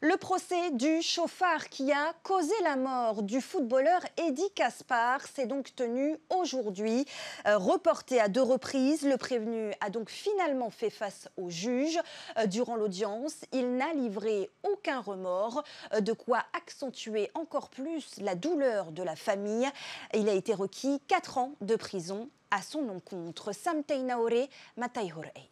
Le procès du chauffard qui a causé la mort du footballeur Eddy Caspar s'est donc tenu aujourd'hui. Reporté à 2 reprises, le prévenu a donc finalement fait face au juge. Durant l'audience, il n'a livré aucun remords, de quoi accentuer encore plus la douleur de la famille. Il a été requis 4 ans de prison à son encontre. Samtei Naore, Matai Horei.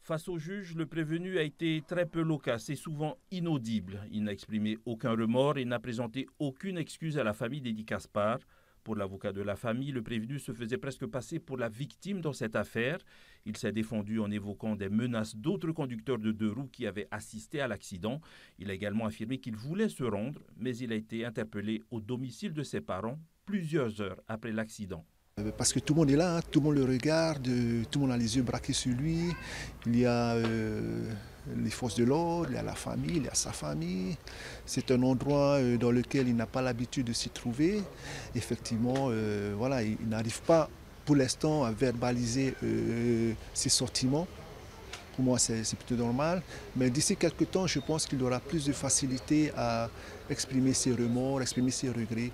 Face au juge, le prévenu a été très peu loquace et souvent inaudible. Il n'a exprimé aucun remords et n'a présenté aucune excuse à la famille d'Eddy Caspar. Pour l'avocat de la famille, le prévenu se faisait presque passer pour la victime dans cette affaire. Il s'est défendu en évoquant des menaces d'autres conducteurs de 2 roues qui avaient assisté à l'accident. Il a également affirmé qu'il voulait se rendre, mais il a été interpellé au domicile de ses parents plusieurs heures après l'accident. Parce que tout le monde est là, tout le monde le regarde, tout le monde a les yeux braqués sur lui. Il y a les forces de l'ordre, il y a la famille, il y a sa famille. C'est un endroit dans lequel il n'a pas l'habitude de s'y trouver. Effectivement, voilà, il n'arrive pas pour l'instant à verbaliser ses sentiments. Pour moi, c'est plutôt normal. Mais d'ici quelques temps, je pense qu'il aura plus de facilité à exprimer ses remords, exprimer ses regrets.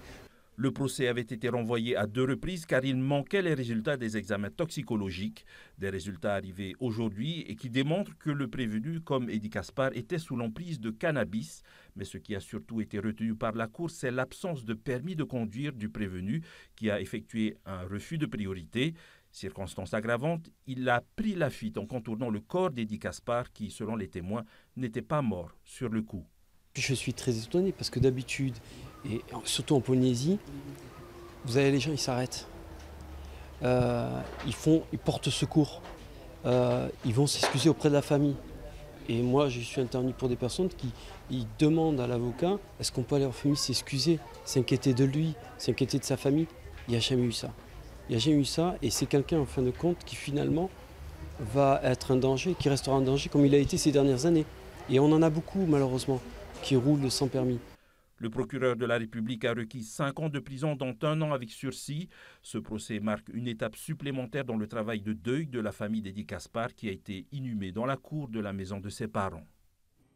Le procès avait été renvoyé à 2 reprises car il manquait les résultats des examens toxicologiques, des résultats arrivés aujourd'hui et qui démontrent que le prévenu, comme Eddy Caspar, était sous l'emprise de cannabis. Mais ce qui a surtout été retenu par la Cour, c'est l'absence de permis de conduire du prévenu qui a effectué un refus de priorité. Circonstance aggravante, il a pris la fuite en contournant le corps d'Eddy Caspar qui, selon les témoins, n'était pas mort sur le coup. Je suis très étonné parce que d'habitude, et surtout en Polynésie, vous avez les gens, ils s'arrêtent. Ils portent secours. Ils vont s'excuser auprès de la famille. Et moi, je suis intervenu pour des personnes qui demandent à l'avocat, est-ce qu'on peut aller en famille s'excuser, s'inquiéter de lui, s'inquiéter de sa famille. Il n'y a jamais eu ça. Il n'y a jamais eu ça et c'est quelqu'un, en fin de compte, qui finalement va être un danger, qui restera un danger comme il a été ces dernières années. Et on en a beaucoup, malheureusement, qui roulent sans permis. Le procureur de la République a requis 5 ans de prison, dont 1 an avec sursis. Ce procès marque une étape supplémentaire dans le travail de deuil de la famille d'Eddy Caspar qui a été inhumée dans la cour de la maison de ses parents.